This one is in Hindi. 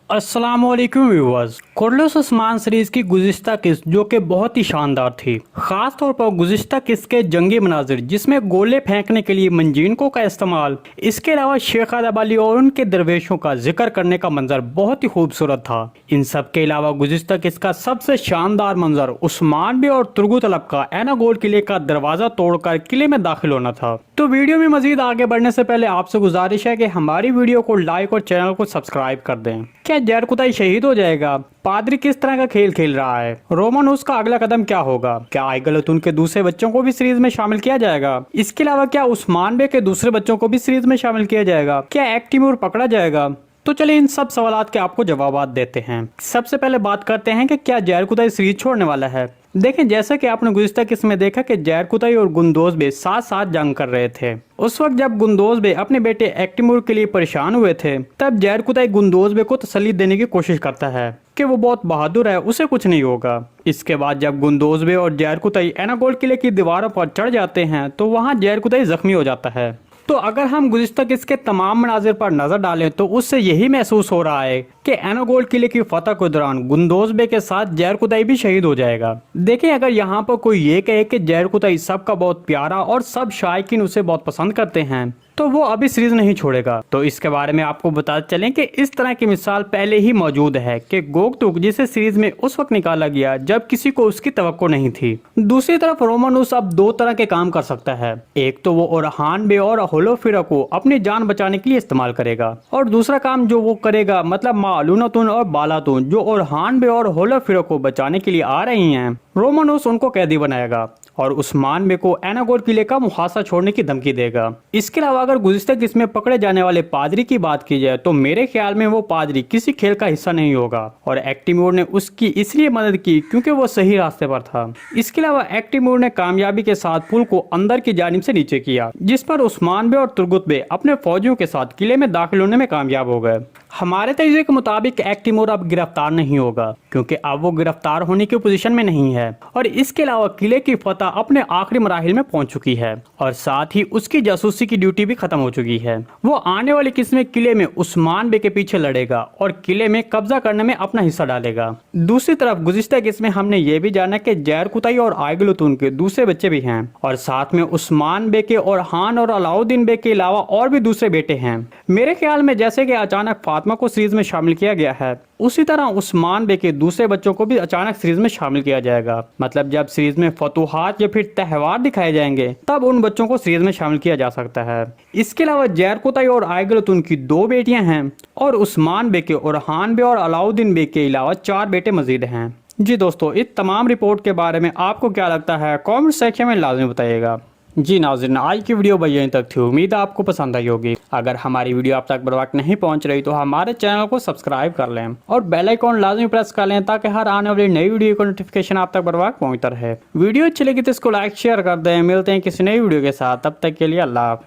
अस्सलामुअलैकुम व्यूअर्स। कुर्रतुल उस्मान सीरीज की गुज़िश्ता किस्त जो कि बहुत ही शानदार थी, ख़ास तौर पर गुज़िश्ता किस्त के जंगी मनाजिर जिसमें गोले फेंकने के लिए मंजीनकों का इस्तेमाल, इसके अलावा शेख अदब अली और उनके दरवेशों का जिक्र करने का मंजर बहुत ही खूबसूरत था। इन सब के अलावा गुज़िश्ता किस्त का सबसे शानदार मंजर उस्मान बे और तुर्गुत तलब का एनागोल किले का दरवाज़ा तोड़कर किले में दाखिल होना था। तो वीडियो में मजीद आगे बढ़ने से पहले आपसे गुजारिश है कि हमारी वीडियो को लाइक और चैनल को सब्सक्राइब कर दें। क्या जैर कुताई शहीद हो जाएगा? पादरी किस तरह का खेल खेल रहा है? रोमानुस का अगला कदम क्या होगा? क्या आइगलतुन के दूसरे बच्चों को भी सीरीज में शामिल किया जाएगा? इसके अलावा क्या उस्मान बे के दूसरे बच्चों को भी सीरीज में शामिल किया जाएगा? क्या एक तिमूर पकड़ा जाएगा? तो चलिए इन सब सवालात के आपको जवाब देते हैं। सबसे पहले बात करते हैं कि क्या जैर कुताई सीरीज छोड़ने वाला है। देखें, जैसा कि आपने गुज़िश्ता किस्त में देखा कि जैर कुताई और गुंदोज बे साथ साथ जंग कर रहे थे। उस वक्त जब गुंदोज बे अपने बेटे एक्टिमूर के लिए परेशान हुए थे, तब जैर कुताई गुंदोज बे को तसल्ली देने की कोशिश करता है कि वो बहुत बहादुर है, उसे कुछ नहीं होगा। इसके बाद जब गुंदोज बे और जैर कुताई एनागोल किले की दीवारों पर चढ़ जाते हैं तो वहाँ जैर कुताई जख्मी हो जाता है। तो अगर हम गुज़िश्ता किस्त के तमाम मनाजिर पर नजर डालें तो उससे यही महसूस हो रहा है कि एनागोल किले की फतह के दौरान गुंदोज बे के साथ जैर कुताई भी शहीद हो जाएगा। देखें, अगर यहाँ पर कोई ये कहे कि जैर कुताई सबका बहुत प्यारा और सब शायकीन उसे बहुत पसंद करते हैं तो वो अभी सीरीज नहीं छोड़ेगा। तो इसके बारे में आपको बता चलें कि इस तरह की मिसाल पहले ही मौजूद है कि गोगतुक जिसे सीरीज में उस वक्त निकाला गया जब किसी को उसकी तवक्को नहीं थी। दूसरी तरफ रोमानुस अब दो तरह के काम कर सकता है। एक तो वो ओरहान बे और होलोफिरा को अपनी जान बचाने के लिए इस्तेमाल करेगा, और दूसरा काम जो वो करेगा मतलब मालूनतुन और बालातुन जो ओरहान बे और होलोफिरा को बचाने के लिए आ रही हैं, रोमानुस उनको कैदी बनाएगा और उस्मान बे को एनागोल किले का मुहासा छोड़ने की धमकी देगा। इसके अलावा अगर गुज़िश्ता किस्त में पकड़े जाने वाले पादरी की बात की जाए तो मेरे ख्याल में वो पादरी किसी खेल का हिस्सा नहीं होगा और एक्टिमूर ने उसकी इसलिए मदद की क्योंकि वो सही रास्ते पर था। इसके अलावा एक्टिमूर ने कामयाबी के साथ पुल को अंदर की जानिब से नीचे किया, जिस पर उस्मान बे और तुर्गुत बे अपने फौजियों के साथ किले में दाखिल होने में कामयाब हो गए। हमारे तजज़िये के मुताबिक एक्टिमूर अब गिरफ्तार नहीं होगा क्योंकि अब वो गिरफ्तार होने की पोजीशन में नहीं है, और इसके अलावा किले की फतह अपने आखिरी मराहिल में पहुंच चुकी है और साथ ही उसकी जासूसी की ड्यूटी भी खत्म हो चुकी है। वो आने वाली किस्त में किले में उस्मान बे के पीछे लड़ेगा और किले में कब्जा करने में अपना हिस्सा डालेगा। दूसरी तरफ गुज़िश्ता किस्त में हमने ये भी जाना कि जैर कुताई और आइगलतुन के दूसरे बच्चे भी हैं और साथ में उस्मान बे के और हान और अलाउद्दीन बे के अलावा और भी दूसरे बेटे हैं। मेरे ख्याल में जैसे कि अचानक फातिमा को सीरीज में शामिल किया गया है, उसी तरह उस्मान बे के दूसरे बच्चों को भी अचानक सीरीज में शामिल किया जाएगा। मतलब जब सीरीज में फतूहात या फिर त्यौहार दिखाए जाएंगे तब उन बच्चों को सीरीज में शामिल किया जा सकता है। इसके अलावा जैर कुताई और आइगलतुन की दो बेटियां हैं और उस्मान बे के ओरहान बे और अलाउद्दीन बे के अलावा 4 बेटे मजीद हैं। जी दोस्तों, इस तमाम रिपोर्ट के बारे में आपको क्या लगता है कॉमेंट सेक्शन में लाजमी बताइएगा। जी नाज़रीन, आज की वीडियो बस यहीं तक थी। उम्मीद है आपको पसंद आई होगी। अगर हमारी वीडियो आप तक बर वक्त नहीं पहुंच रही तो हमारे चैनल को सब्सक्राइब कर लें और बेल आइकॉन लाजमी प्रेस कर लें ताकि हर आने वाली नई वीडियो का नोटिफिकेशन आप तक बर वक्त पहुंचता रहे। वीडियो अच्छी लगी तो इसको लाइक शेयर कर दें। मिलते हैं किसी नई वीडियो के साथ, तब तक के लिए अल्लाह हाफिज़।